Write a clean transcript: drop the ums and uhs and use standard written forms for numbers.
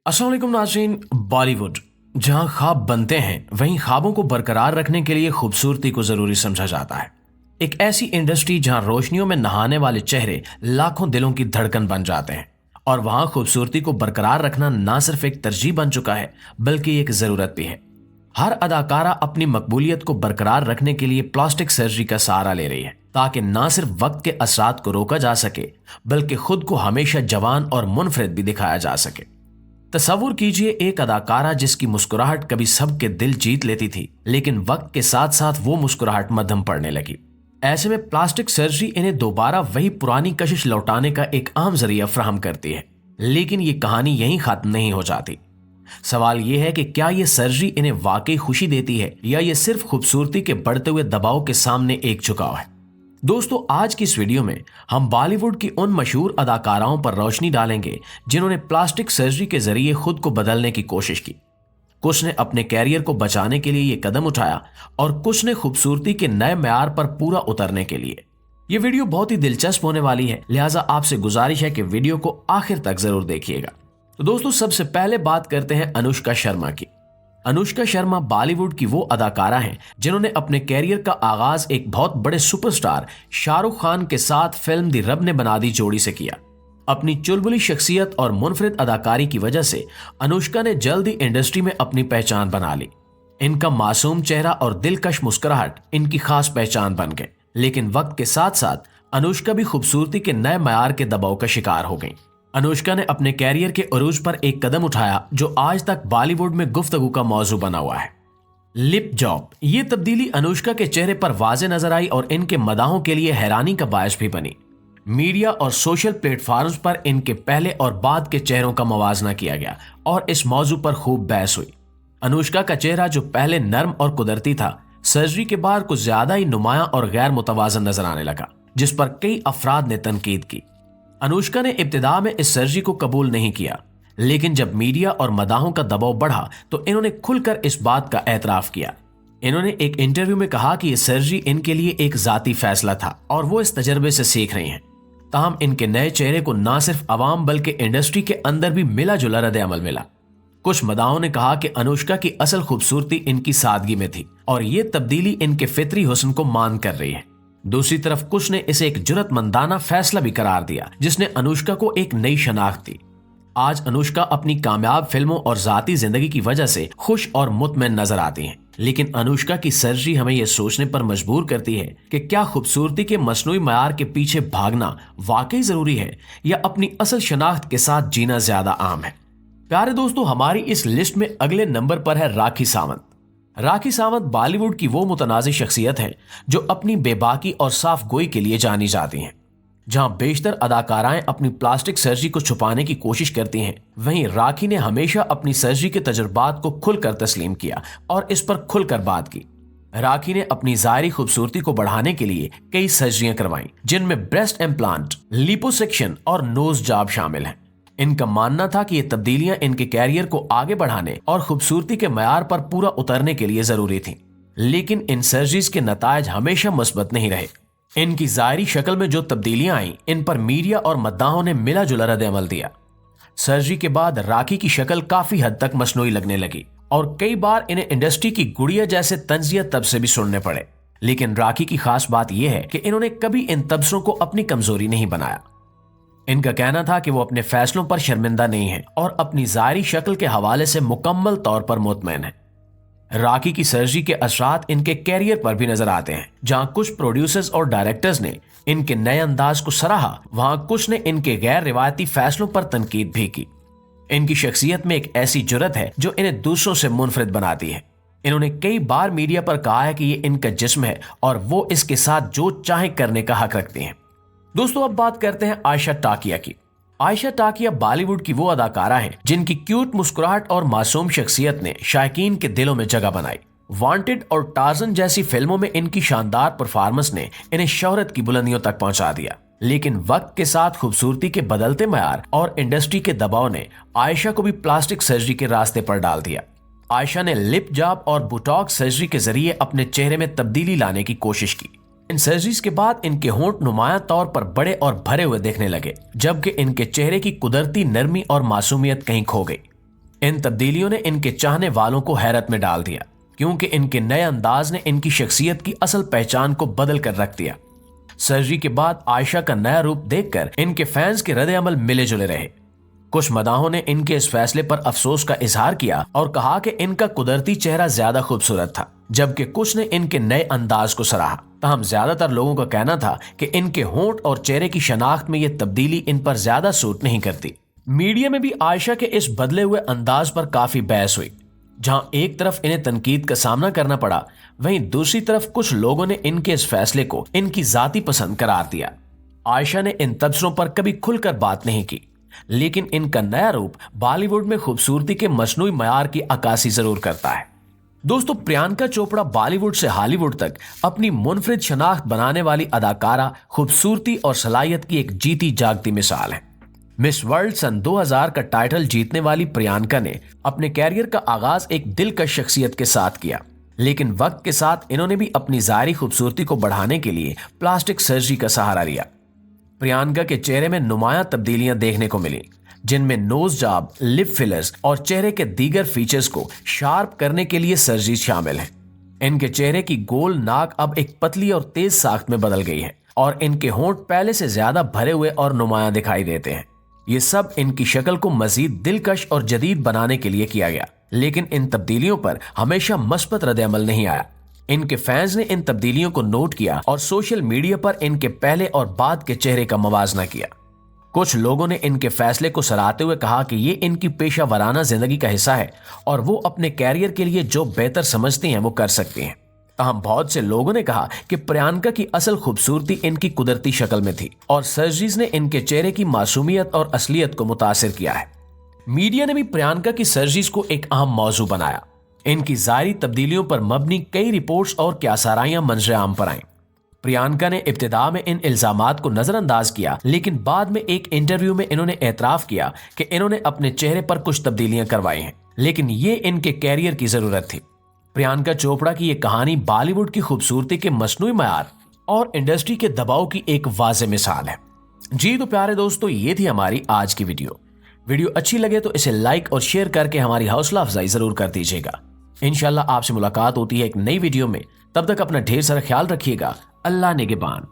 अस्सलाम वालेकुम नाज़रीन। बॉलीवुड जहां ख्वाब बनते हैं वहीं ख्वाबों को बरकरार रखने के लिए खूबसूरती को जरूरी समझा जाता है। एक ऐसी इंडस्ट्री जहां रोशनियों में नहाने वाले चेहरे लाखों दिलों की धड़कन बन जाते हैं और वहां खूबसूरती को बरकरार रखना ना सिर्फ एक तरजीह बन चुका है बल्कि एक जरूरत भी है। हर अदाकारा अपनी मकबूलियत को बरकरार रखने के लिए प्लास्टिक सर्जरी का सहारा ले रही है ताकि ना सिर्फ वक्त के असरात को रोका जा सके बल्कि खुद को हमेशा जवान और मुनफरिद भी दिखाया जा सके। तसव्वुर कीजिए एक अदाकारा जिसकी मुस्कुराहट कभी सबके दिल जीत लेती थी, लेकिन वक्त के साथ साथ वो मुस्कुराहट मध्यम पड़ने लगी। ऐसे में प्लास्टिक सर्जरी इन्हें दोबारा वही पुरानी कशिश लौटाने का एक आम जरिया फ्राहम करती है। लेकिन ये कहानी यहीं खत्म नहीं हो जाती। सवाल यह है कि क्या ये सर्जरी इन्हें वाकई खुशी देती है या ये सिर्फ खूबसूरती के बढ़ते हुए दबाव के सामने एक झुकाव है। दोस्तों, आज की इस वीडियो में हम बॉलीवुड की उन मशहूर अदाकाराओं पर रोशनी डालेंगे जिन्होंने प्लास्टिक सर्जरी के जरिए खुद को बदलने की कोशिश की। कुछ ने अपने कैरियर को बचाने के लिए ये कदम उठाया और कुछ ने खूबसूरती के नए मैयार पर पूरा उतरने के लिए। ये वीडियो बहुत ही दिलचस्प होने वाली है, लिहाजा आपसे गुजारिश है कि वीडियो को आखिर तक जरूर देखिएगा। तो दोस्तों, सबसे पहले बात करते हैं अनुष्का शर्मा की। अनुष्का शर्मा बॉलीवुड की वो अदाकारा हैं जिन्होंने अपने कैरियर का आगाज एक बहुत बड़े सुपरस्टार शाहरुख खान के साथ फिल्म दी रब ने बना दी जोड़ी से किया। अपनी चुलबुली शख्सियत और मुनफरिद अदाकारी की वजह से अनुष्का ने जल्द ही इंडस्ट्री में अपनी पहचान बना ली। इनका मासूम चेहरा और दिलकश मुस्कुराहट इनकी खास पहचान बन गए। लेकिन वक्त के साथ साथ अनुष्का भी खूबसूरती के नए मयार के दबाव का शिकार हो गई। अनुष्का ने अपने कैरियर के उरूज पर एक कदम उठाया जो आज तक बॉलीवुड में गुफ्तगू का मौजू बना हुआ है, लिप जॉब। ये तब्दीली अनुष्का के चेहरे पर वाज़े नजर आई और इनके मदाहों के लिए हैरानी का बायस भी बनी। मीडिया और सोशल प्लेटफॉर्म्स पर इनके पहले और बाद के चेहरों का मवाजना किया गया और इस मौजू पर खूब बहस हुई। अनुष्का का चेहरा जो पहले नर्म और कुदरती था, सर्जरी के बाद कुछ ज्यादा ही नुमाया और गैर मुतवाजन नजर आने लगा, जिस पर कई अफराद ने तनकीद की। अनुष्का ने इब्तिदा में इस सर्जरी को कबूल नहीं किया, लेकिन जब मीडिया और मदाहों का दबाव बढ़ा तो इन्होंने खुलकर इस बात का एतराफ किया। इन्होंने एक इंटरव्यू में कहा कि यह सर्जरी इनके लिए एक जाती फैसला था और वो इस तजर्बे से सीख रही हैं। ताहम इनके नए चेहरे को ना सिर्फ अवाम बल्कि इंडस्ट्री के अंदर भी मिला जुला रद्द अमल मिला। कुछ मदाहों ने कहा कि अनुष्का की असल खूबसूरती इनकी सादगी में थी और ये तब्दीली इनके फितरी हुस्न को मान कर रही है। दूसरी तरफ कुछ ने इसे एक जुर्रतमंदाना फैसला भी करार दिया जिसने अनुष्का को एक नई शनाख्त दी। आज अनुष्का अपनी कामयाब फिल्मों और जाती जिंदगी की वजह से खुश और मुतमईन नजर आती हैं। लेकिन अनुष्का की सर्जरी हमें यह सोचने पर मजबूर करती है कि क्या खूबसूरती के मसनूई मयार के पीछे भागना वाकई जरूरी है या अपनी असल शनाख्त के साथ जीना ज्यादा आम है। प्यारे दोस्तों, हमारी इस लिस्ट में अगले नंबर पर है राखी सावंत। राखी सावंत बॉलीवुड की वो मुतनाज़िर शख्सियत है जो अपनी बेबाकी और साफ गोई के लिए जानी जाती हैं। जहां बेशतर अदाकाराएं अपनी प्लास्टिक सर्जरी को छुपाने की कोशिश करती हैं, वहीं राखी ने हमेशा अपनी सर्जरी के तजुर्बात को खुलकर तस्लीम किया और इस पर खुलकर बात की। राखी ने अपनी ज़ाहिरी खूबसूरती को बढ़ाने के लिए कई सर्जरियां करवाई, जिनमें ब्रेस्ट इम्प्लांट, लिपोसेक्शन और नोज जॉब शामिल हैं। इनका मानना था कि ये तब्दीलियां इनके कैरियर को आगे बढ़ाने और खूबसूरती के मयार पर पूरा उतरने के लिए जरूरी थीं। लेकिन इन सर्जरीज के नतायज हमेशा मुस्बत नहीं रहे। इनकी ज़ाहिरी शक्ल में जो तब्दीलियां आईं, इन पर मीडिया और मद्दाहों ने मिला जुला रद्द अमल दिया। सर्जरी के बाद राखी की शक्ल काफी हद तक मसनूई लगने लगी और कई बार इन्हें इंडस्ट्री की गुड़िया जैसे तंजिया तब से भी सुनने पड़े। लेकिन राखी की खास बात यह है कि इन्होंने कभी इन तबसरों को अपनी कमजोरी नहीं बनाया। इनका कहना था कि वो अपने फैसलों पर शर्मिंदा नहीं है और अपनी ज़ाहिरी शक्ल के हवाले से मुकम्मल तौर पर मुतमईन है। राखी की सर्जरी के असरात इनके कैरियर पर भी नजर आते हैं। जहां कुछ प्रोड्यूसर्स और डायरेक्टर्स ने इनके नए अंदाज को सराहा, वहां कुछ ने इनके गैर रिवायती फैसलों पर तनकीद भी की। इनकी शख्सियत में एक ऐसी जुर्रत है जो इन्हें दूसरों से मुनफरिद बनाती है। इन्होंने कई बार मीडिया पर कहा है कि ये इनका जिस्म है और वो इसके साथ जो चाहे करने का हक रखती हैं। दोस्तों, अब बात करते हैं आयशा टाकिया की। आयशा टाकिया बॉलीवुड की वो अदाकारा हैं जिनकी क्यूट मुस्कुराहट और मासूम शख्सियत ने शायकीन के दिलों में जगह बनाई। वांटेड और टार्जन जैसी फिल्मों में इनकी शानदार परफॉर्मेंस ने इन्हें शोहरत की बुलंदियों तक पहुंचा दिया। लेकिन वक्त के साथ खूबसूरती के बदलते मयार और इंडस्ट्री के दबाव ने आयशा को भी प्लास्टिक सर्जरी के रास्ते पर डाल दिया। आयशा ने लिप जॉब और बोटॉक्स सर्जरी के जरिए अपने चेहरे में तब्दीली लाने की कोशिश की। इन सर्जरीज के बाद इनके होंठ नुमाया तौर पर बड़े और भरे हुए दिखने लगे, जबकि इनके चेहरे की कुदरती नरमी और मासूमियत कहीं खो गई। इन तब्दीलियों ने इनके चाहने वालों को हैरत में डाल दिया, क्योंकि इनके नए अंदाज ने इनकी शख्सियत की असल पहचान को बदल कर रख दिया। सर्जरी के बाद आयशा का नया रूप देखकर इनके फैंस के रद्द अमल मिले जुले रहे। कुछ मदाहों ने इनके इस फैसले पर अफसोस का इजहार किया और कहा कि इनका कुदरती चेहरा ज्यादा खूबसूरत था, जबकि कुछ ने इनके नए अंदाज को सराहा। तहम ज्यादातर लोगों का कहना था कि इनके होंठ और चेहरे की शनाख्त में यह तब्दीली इन पर ज्यादा सूट नहीं करती। मीडिया में भी आयशा के इस बदले हुए अंदाज पर काफी बहस हुई। जहां एक तरफ इन्हें तनकीद का सामना करना पड़ा, वहीं दूसरी तरफ कुछ लोगों ने इनके इस फैसले को इनकी जाती पसंद करार दिया। आयशा ने इन तबसरों पर कभी खुलकर बात नहीं की, लेकिन इनका नया रूप बॉलीवुड में खूबसूरती के मसनूई मयार की अक्कासी जरूर करता है। दोस्तों, प्रियंका चोपड़ा बॉलीवुड से हॉलीवुड तक अपनी मुनफरिद शनाख्त बनाने वाली अदाकारा, खूबसूरती और सलाहियत की एक जीती जागती मिसाल है। मिस वर्ल्ड सन 2000 का टाइटल जीतने वाली प्रियंका ने अपने कैरियर का आगाज एक दिलकश शख्सियत के साथ किया, लेकिन वक्त के साथ इन्होंने भी अपनी ज़ाहिरी खूबसूरती को बढ़ाने के लिए प्लास्टिक सर्जरी का सहारा लिया। प्रियंका के चेहरे में नुमायां तब्दीलियां देखने को मिली, जिनमें नोज जॉब, लिप फिलर्स और चेहरे के दीगर फीचर्स को शार्प करने के लिए सर्जरी शामिल है। इनके चेहरे की गोल नाक अब एक पतली और तेज साख्त में बदल गई है और इनके होंठ पहले से ज्यादा भरे हुए और नुमायां दिखाई देते हैं। ये सब इनकी शक्ल को मजीद दिलकश और जदीद बनाने के लिए किया गया, लेकिन इन तब्दीलियों पर हमेशा मस्बत रद्द-ए-अमल नहीं आया। इनके फैंस ने इन तब्दीलियों को नोट किया और सोशल मीडिया पर इनके पहले और बाद के चेहरे का मवाजना किया। कुछ लोगों ने इनके फैसले को सराहते हुए कहा कि ये इनकी पेशा वराना जिंदगी का हिस्सा है और वो अपने कैरियर के लिए जो बेहतर समझती हैं वो कर सकती हैं। तहम बहुत से लोगों ने कहा कि प्रियंका की असल खूबसूरती इनकी कुदरती शक्ल में थी और सर्जरीज ने इनके चेहरे की मासूमियत और असलियत को मुतासिर किया है। मीडिया ने भी प्रियंका की सर्जरीज को एक अहम मौजू बनाया। इनकी जारी तब्दीलियों पर मबनी कई रिपोर्ट्स और क्यासाराइयां मंजर आम पर आईं। प्रियंका ने इब्तिदा में इन इल्जामात को नजरअंदाज किया, लेकिन बाद में एक इंटरव्यू में इन्होंने एतराफ किया कि इन्होंने अपने चेहरे पर कुछ तब्दीलियां करवाई हैं, लेकिन ये इनके कैरियर की जरूरत थी। प्रियंका चोपड़ा की यह कहानी बॉलीवुड की खूबसूरती के मसनूई मयार और इंडस्ट्री के दबाव की एक वाज़ेह मिसाल है। जी तो प्यारे दोस्तों, ये थी हमारी आज की वीडियो अच्छी लगे तो इसे लाइक और शेयर करके हमारी हौसला अफजाई जरूर कर दीजिएगा। इंशाल्लाह आपसे मुलाकात होती है एक नई वीडियो में। तब तक अपना ढेर सारा ख्याल रखिएगा। अल्लाह निगहबान।